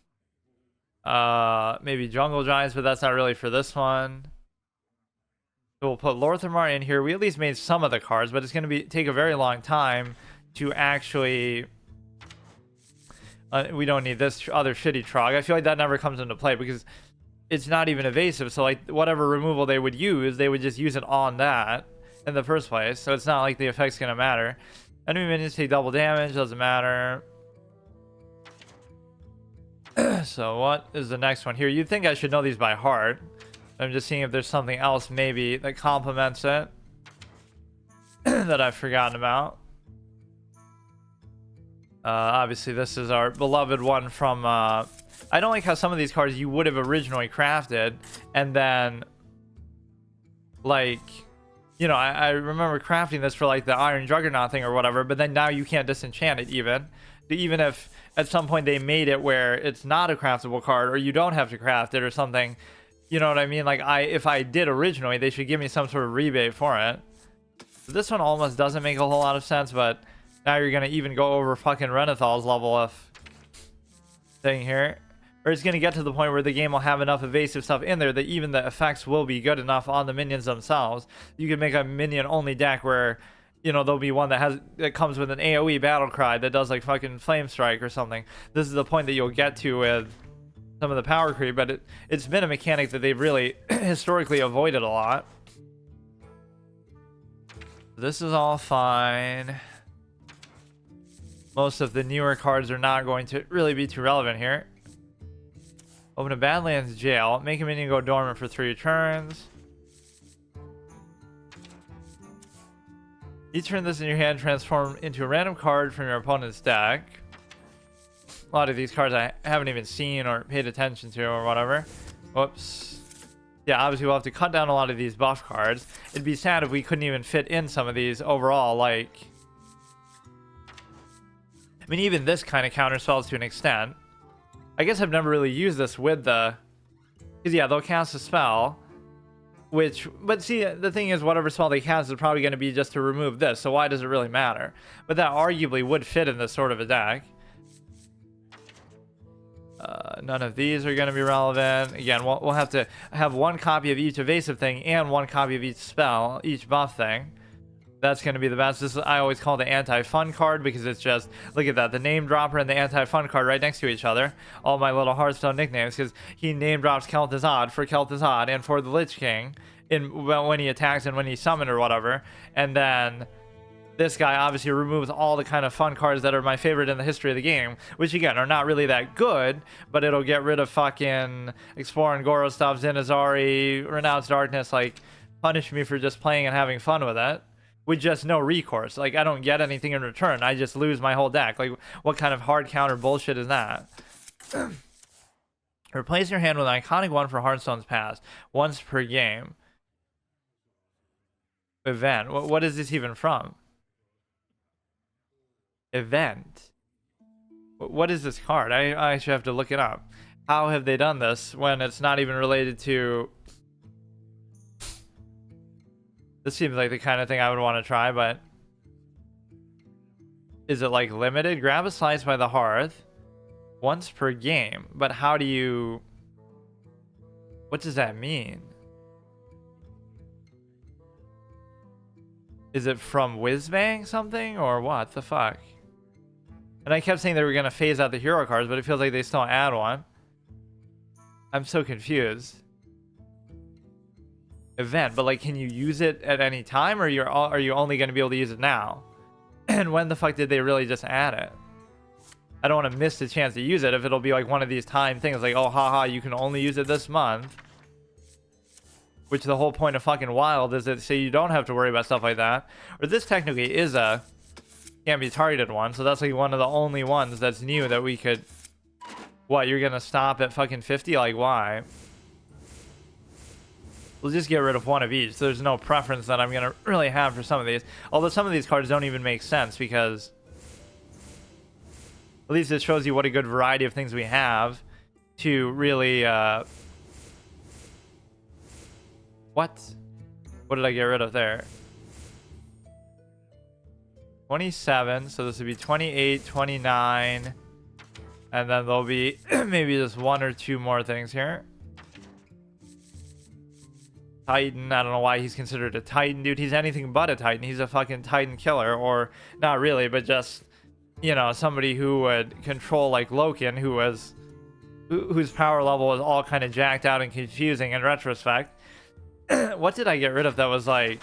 maybe Jungle Giants, but that's not really for this one. So we'll put Lorthamar in here. We at least made some of the cards, but it's going to take a very long time to actually... we don't need this other shitty Trog. I feel like that never comes into play because it's not even evasive. So like whatever removal they would use, they would just use it on that in the first place. So it's not like the effect's going to matter. Enemy minions take double damage. Doesn't matter. So what is the next one here? You'd think I should know these by heart. I'm just seeing if there's something else maybe that complements it that I've forgotten about. Obviously, this is our beloved one from... I don't like how some of these cards you would have originally crafted, and then, like, you know, I remember crafting this for, like, the Iron Juggernaut thing or whatever, but then now you can't disenchant it even. Even if at some point they made it where it's not a craftable card, or you don't have to craft it or something... You know what I mean? Like, if I did originally, they should give me some sort of rebate for it. So this one almost doesn't make a whole lot of sense, but now you're going to even go over fucking Renathal's level of thing here. Or it's going to get to the point where the game will have enough evasive stuff in there that even the effects will be good enough on the minions themselves. You can make a minion-only deck where, you know, there'll be one that comes with an AoE battle cry that does, like, fucking Flame Strike or something. This is the point that you'll get to with... some of the power creep, but it's been a mechanic that they've really historically avoided a lot. This is all fine. Most of the newer cards are not going to really be too relevant here. Open a Badlands Jail. Make a minion go dormant for 3 turns. Each turn this in your hand transform into a random card from your opponent's deck. A lot of these cards I haven't even seen or paid attention to or whatever. Whoops. Yeah, obviously we'll have to cut down a lot of these buff cards. It'd be sad if we couldn't even fit in some of these overall, like... I mean, even this kind of counterspells to an extent. I guess I've never really used this with the... Because, yeah, they'll cast a spell, which... But see, the thing is, whatever spell they cast is probably going to be just to remove this, so why does it really matter? But that arguably would fit in this sort of a deck. None of these are going to be relevant. Again, we'll have to have 1 copy of each evasive thing and 1 copy of each spell, each buff thing. That's going to be the best. This is, I always call the anti-fun card because it's just, look at that, the name dropper and the anti-fun card right next to each other. All my little Hearthstone nicknames, because he name drops Kel'Thuzad for Kel'Thuzad and for the Lich King when he attacks and when he's summoned or whatever. And then this guy obviously removes all the kind of fun cards that are my favorite in the history of the game, which again are not really that good, but it'll get rid of fucking Explore and Goro stuff, Zinazari, Renounced Darkness, like punish me for just playing and having fun with it, with just no recourse. Like, I don't get anything in return. I just lose my whole deck. Like, what kind of hard counter bullshit is that? Replace your hand with an iconic one for Hearthstone's past, once per game. Event. What is this even from? Event. What is this card? I actually have to look it up. How have they done this when it's not even related to... This seems like the kind of thing I would want to try, but... Is it like limited? Grab a slice by the hearth. Once per game. But how do you... What does that mean? Is it from Whizbang something? Or what the fuck? And I kept saying they were going to phase out the hero cards, but it feels like they still add one. I'm so confused. Event, but like, can you use it at any time, or are you only going to be able to use it now? And when the fuck did they really just add it? I don't want to miss the chance to use it if it'll be like one of these time things, like, oh, haha, you can only use it this month. Which the whole point of fucking Wild is that so you don't have to worry about stuff like that. Or this technically is a can't be targeted one, so that's like one of the only ones that's new that we could... What, you're gonna stop at fucking 50? Like, why? We'll just get rid of one of each. So there's no preference that I'm gonna really have for some of these. Although some of these cards don't even make sense because... At least it shows you what a good variety of things we have to really... What? What did I get rid of there? 27, so this would be 28, 29, and then there'll be maybe just one or two more things here. Titan, I don't know why he's considered a Titan, dude. He's anything but a Titan. He's a fucking Titan killer, or not really, but just, you know, somebody who would control like Loken, whose power level was all kind of jacked out and confusing in retrospect. What did I get rid of that was like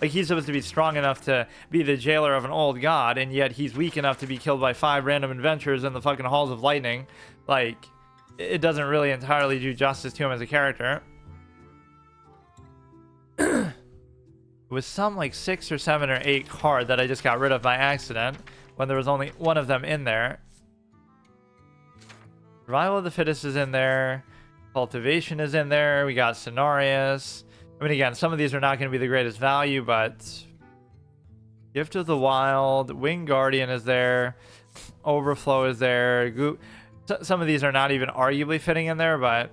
he's supposed to be strong enough to be the jailer of an old god, and yet he's weak enough to be killed by 5 random adventurers in the fucking halls of lightning. Like, it doesn't really entirely do justice to him as a character. It was some like 6 or 7 or 8 card that I just got rid of by accident when there was only one of them in there. Survival of the Fittest is in there. Cultivation is in there. We got Cenarius. I mean, again, some of these are not going to be the greatest value, but Gift of the Wild, Winged Guardian is there, Overflow is there. Some of these are not even arguably fitting in there, but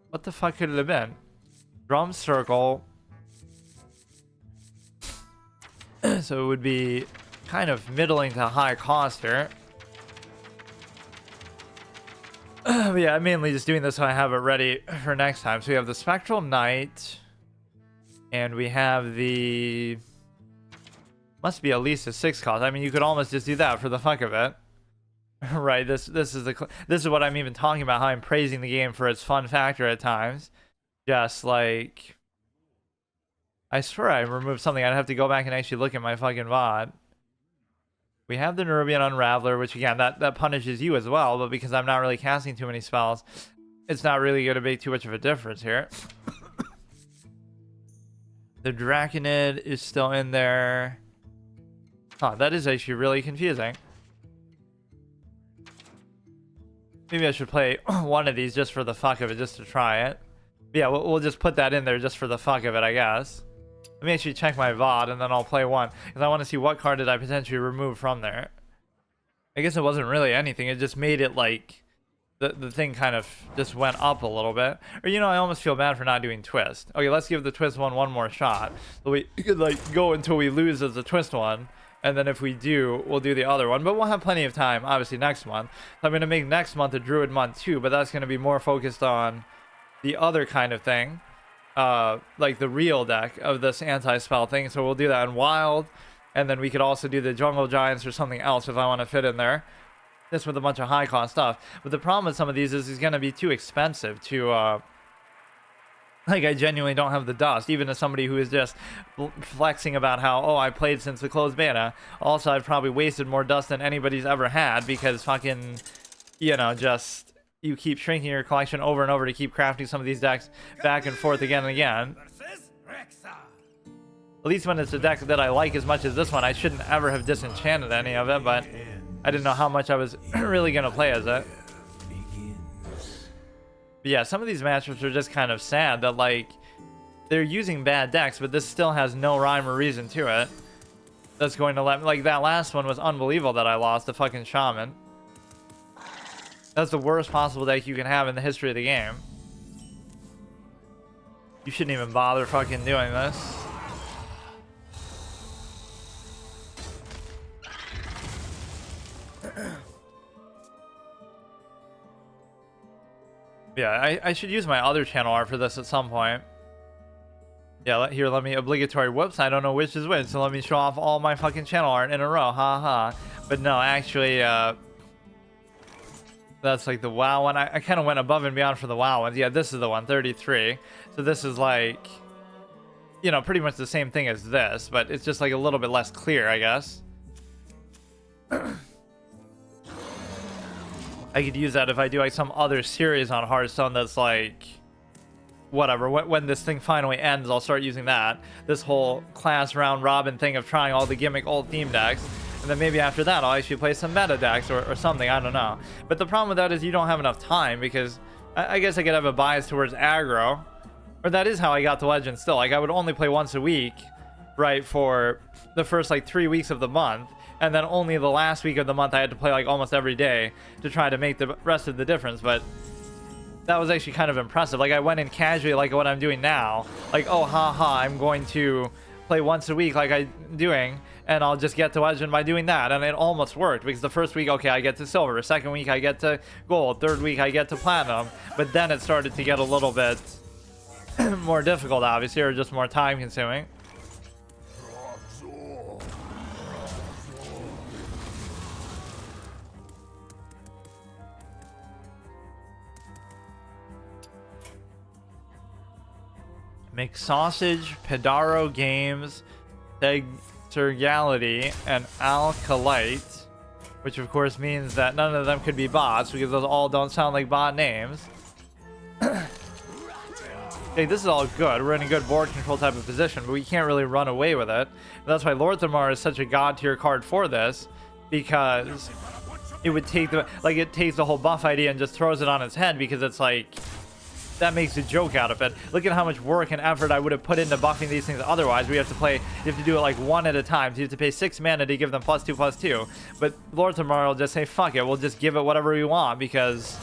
what the fuck could it have been? Drum Circle. So it would be kind of middling to high cost here. Yeah, I'm mainly just doing this so I have it ready for next time. So we have the Spectral Knight, and we have the... Must be at least a 6 cost. I mean, you could almost just do that for the fuck of it. Right, this is what I'm even talking about, how I'm praising the game for its fun factor at times. Just like... I swear I removed something. I'd have to go back and actually look at my fucking VOD. We have the Nerubian Unraveler, which again, that punishes you as well, but because I'm not really casting too many spells, it's not really going to make too much of a difference here. The Draconid is still in there. Huh, that is actually really confusing. Maybe I should play one of these just for the fuck of it, just to try it. Yeah, we'll just put that in there just for the fuck of it, I guess. Let me actually check my VOD, and then I'll play one. Because I want to see what card did I potentially remove from there. I guess it wasn't really anything. It just made it like... The thing kind of just went up a little bit. Or, you know, I almost feel bad for not doing Twist. Okay, let's give the Twist one more shot. So we could, like, go until we lose as the Twist one. And then if we do, we'll do the other one. But we'll have plenty of time, obviously, next month. So I'm going to make next month a Druid month, too. But that's going to be more focused on the other kind of thing. Like the real deck of this anti-spell thing. So we'll do that in Wild, and then we could also do the Jungle Giants or something else if I want to fit in there. This with a bunch of high cost stuff. But the problem with some of these is it's going to be too expensive to like, I genuinely don't have the dust, even as somebody who is just flexing about how, oh, I played since the closed beta. Also, I've probably wasted more dust than anybody's ever had, because fucking, you know, just you keep shrinking your collection over and over to keep crafting some of these decks back and forth again and again. At least when it's a deck that I like as much as this one, I shouldn't ever have disenchanted any of it, but I didn't know how much I was really going to play as it. But yeah, some of these matchups are just kind of sad that, like, they're using bad decks, but this still has no rhyme or reason to it. That's going to let me, like, that last one was unbelievable that I lost to fucking Shaman. That's the worst possible deck you can have in the history of the game. You shouldn't even bother fucking doing this. Yeah, I should use my other channel art for this at some point. Yeah, here, let me, obligatory whoops, I don't know which is which, so let me show off all my fucking channel art in a row, haha. But no, actually, that's like the WoW one. I kind of went above and beyond for the WoW ones. Yeah, this is the one, 33. So this is like, you know, pretty much the same thing as this, but it's just like a little bit less clear, I guess. I could use that if I do like some other series on Hearthstone that's like, whatever, when this thing finally ends, I'll start using that. This whole class round robin thing of trying all the gimmick old theme decks. And then maybe after that, I'll actually play some meta decks or something, I don't know. But the problem with that is you don't have enough time, because I guess I could have a bias towards aggro. Or that is how I got to Legend still. Like, I would only play once a week, right, for the first like 3 weeks of the month. And then only the last week of the month I had to play like almost every day to try to make the rest of the difference. But that was actually kind of impressive. Like, I went in casually like what I'm doing now. Like, oh, haha, I'm going to play once a week like I'm doing, and I'll just get to Legend by doing that. And it almost worked, because the first week, okay, I get to Silver. Second week, I get to Gold. Third week, I get to Platinum. But then it started to get a little bit more difficult, obviously, or just more time consuming. McSausage, Pedaro Games, Tergality, and Alkalite, which of course means that none of them could be bots, because those all don't sound like bot names. Hey, this is all good. We're in a good board control type of position, but we can't really run away with it. And that's why Lord Thamar is such a god tier card for this, because it would take the, like, it takes the whole buff idea and just throws it on its head, because it's like, that makes a joke out of it. Look at how much work and effort I would have put into buffing these things otherwise. We have to play, you have to do it like one at a time. So you have to pay 6 mana to give them +2/+2. But Lord Thamar will just say, fuck it, we'll just give it whatever we want, because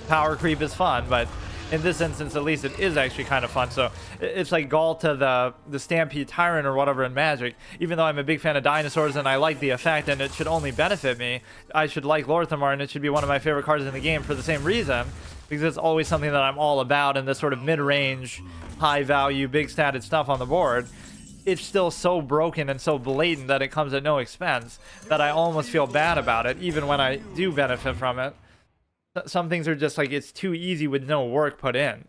power creep is fun. But in this instance, at least, it is actually kind of fun. So it's like Gaul to the Stampede Tyrant or whatever in Magic. Even though I'm a big fan of dinosaurs and I like the effect and it should only benefit me, I should like Lord Thamar, and it should be one of my favorite cards in the game for the same reason. Because it's always something that I'm all about in this sort of mid-range, high-value, big-statted stuff on the board. It's still so broken and so blatant that it comes at no expense that I almost feel bad about it, even when I do benefit from it. Some things are just like, it's too easy with no work put in.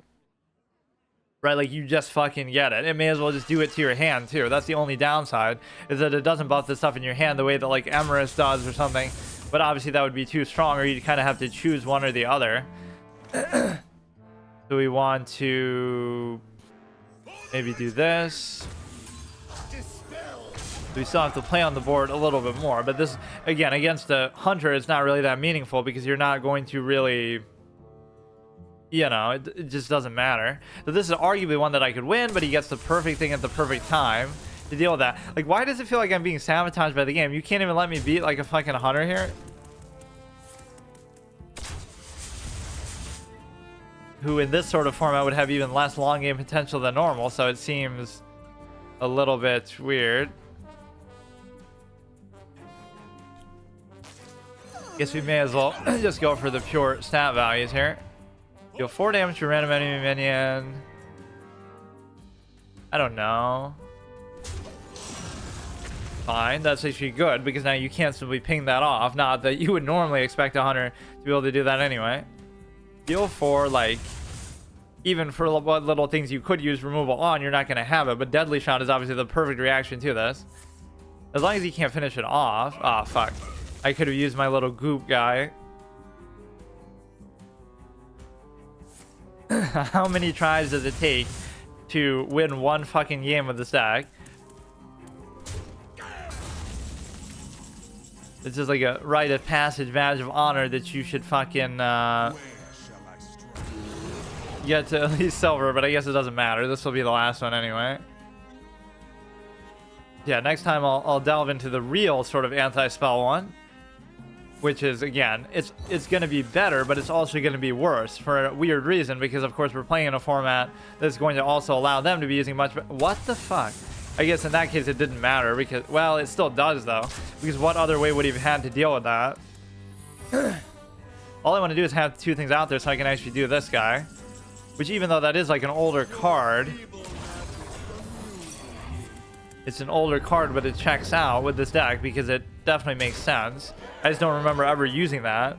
Right, like, you just fucking get it. It may as well just do it to your hand, too. That's the only downside, is that it doesn't buff the stuff in your hand the way that, like, Emrys does or something. But obviously that would be too strong, or you'd kind of have to choose one or the other. So we want to maybe do this. We still have to play on the board a little bit more, but this, again, against a hunter, it's not really that meaningful, because you're not going to really, you know, it just doesn't matter. So this is arguably one that I could win, but he gets the perfect thing at the perfect time to deal with that. Like, why does it feel like I'm being sabotaged by the game? You can't even let me beat like a fucking hunter here, who in this sort of format would have even less long game potential than normal. So it seems a little bit weird. Guess we may as well just go for the pure stat values here. Deal 4 damage to random enemy minion. I don't know. Fine, that's actually good, because now you can't simply ping that off. Not that you would normally expect a hunter to be able to do that anyway. Deal 4, like, even for what little things you could use removal on, you're not going to have it. But Deadly Shot is obviously the perfect reaction to this. As long as you can't finish it off. Ah, fuck. I could have used my little goop guy. How many tries does it take to win one fucking game with the stack? It's just like a rite of passage, badge of honor that you should fucking get to at least silver, but I guess it doesn't matter. This will be the last one anyway. Yeah, next time I'll delve into the real sort of anti-spell one, which is, again, it's going to be better, but it's also going to be worse for a weird reason, because of course we're playing in a format that's going to also allow them to be using much. What the fuck? I guess in that case it didn't matter, because, well, it still does though, because what other way would he have had to deal with that? All I want to do is have two things out there so I can actually do this guy, which, even though that is like an older card, it's an older card, but it checks out with this deck because it definitely makes sense. I just don't remember ever using that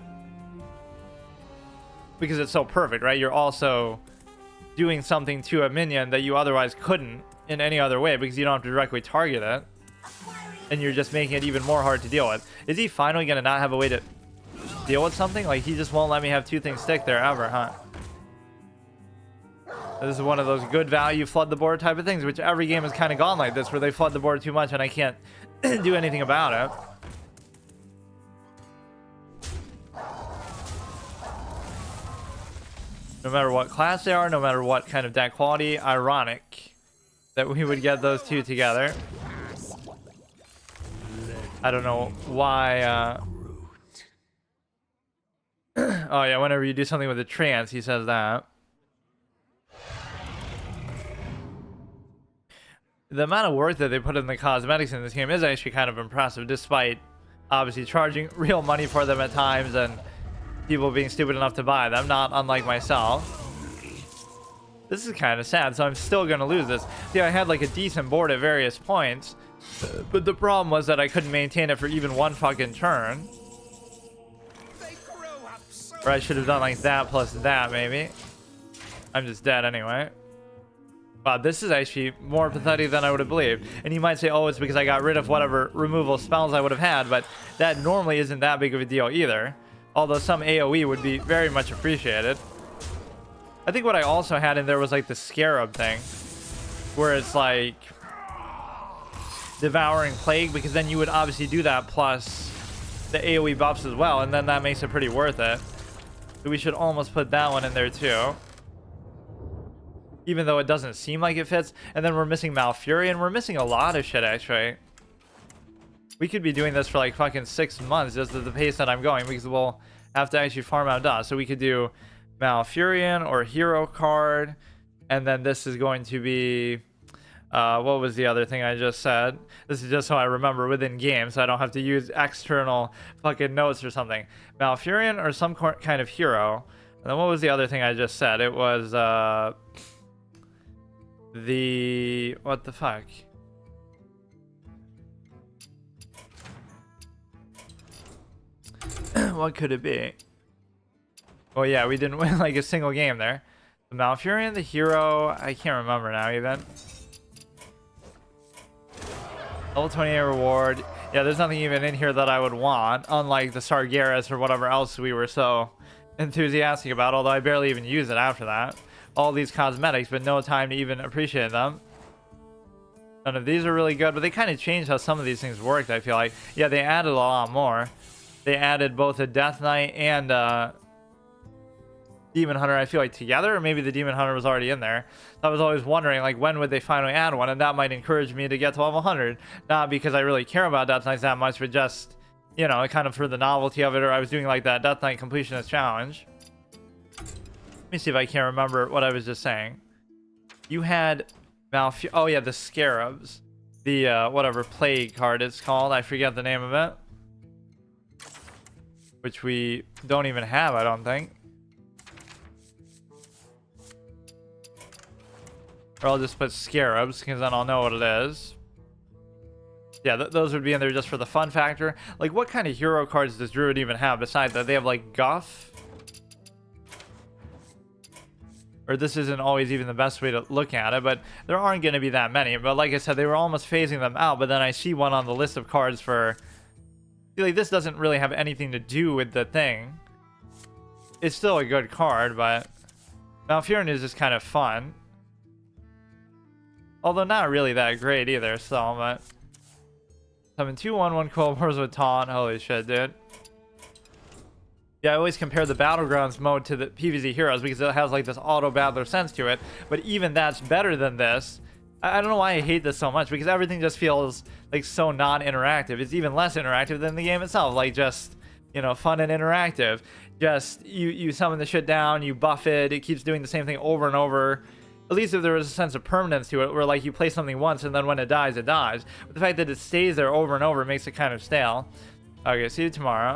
because it's so perfect, right? You're also doing something to a minion that you otherwise couldn't in any other way because you don't have to directly target it, and you're just making it even more hard to deal with. Is he finally going to not have a way to deal with something? Like, he just won't let me have two things stick there ever, huh? This is one of those good value flood the board type of things, which every game has kind of gone like this, where they flood the board too much and I can't do anything about it. No matter what class they are, no matter what kind of deck quality, ironic that we would get those two together. I don't know why. Oh yeah, whenever you do something with a trance, he says that. The amount of work that they put in the cosmetics in this game is actually kind of impressive, despite obviously charging real money for them at times and people being stupid enough to buy them, not unlike myself. This is kind of sad, so I'm still going to lose this. See, I had like a decent board at various points, but the problem was that I couldn't maintain it for even one fucking turn. Or I should have done like that plus that, maybe. I'm just dead anyway. Wow, this is actually more pathetic than I would have believed. And you might say, oh, it's because I got rid of whatever removal spells I would have had, but that normally isn't that big of a deal either. Although some AoE would be very much appreciated. I think what I also had in there was like the Scarab thing, where it's like Devouring Plague, because then you would obviously do that plus the AoE buffs as well, and then that makes it pretty worth it. So we should almost put that one in there too, even though it doesn't seem like it fits. And then we're missing Malfurion. We're missing a lot of shit, actually. We could be doing this for like fucking 6 months just at the pace that I'm going, because we'll have to actually farm out dust. So we could do Malfurion or Hero card, and then this is going to be what was the other thing I just said? This is just so I remember within game, so I don't have to use external fucking notes or something. Malfurion or some kind of hero. And then what was the other thing I just said? It was the what the fuck? What could it be? Oh yeah, we didn't win like a single game there. The Malfurion, the hero, I can't remember now even. Level 28 reward. Yeah, there's nothing even in here that I would want, unlike the Sargeras or whatever else we were so enthusiastic about, although I barely even use it after that. All these cosmetics, but no time to even appreciate them. None of these are really good, but they kind of changed how some of these things worked, I feel like. Yeah, they added a lot more. They added both a Death Knight and Demon Hunter, I feel like, together, or maybe the Demon Hunter was already in there. So I was always wondering, like, when would they finally add one, and that might encourage me to get to level 100. Not because I really care about Death Knights that much, but just, you know, kind of for the novelty of it, or I was doing like that Death Knight completionist challenge. Let me see if I can remember what I was just saying. You had oh yeah, the Scarabs. The, whatever Plague card it's called. I forget the name of it. Which we don't even have, I don't think. Or I'll just put Scarabs, because then I'll know what it is. Yeah, those would be in there just for the fun factor. Like, what kind of hero cards does Druid even have besides that? They have, like, Guff? Or this isn't always even the best way to look at it, but there aren't going to be that many. But like I said, they were almost phasing them out, but then I see one on the list of cards for... Like, this doesn't really have anything to do with the thing. It's still a good card, but... Malfurion is just kind of fun. Although not really that great either, so, but... Summon 2/1/1 Quillbores with Taunt. Holy shit, dude. Yeah, I always compare the Battlegrounds mode to the PvZ Heroes because it has like this auto battler sense to it. But even that's better than this. I don't know why I hate this so much, because everything just feels like so non-interactive. It's even less interactive than the game itself. Like, just, you know, fun and interactive. Just you summon the shit down, you buff it, it keeps doing the same thing over and over. At least if there was a sense of permanence to it, where like you play something once and then when it dies, it dies. But the fact that it stays there over and over makes it kind of stale. Okay, see you tomorrow.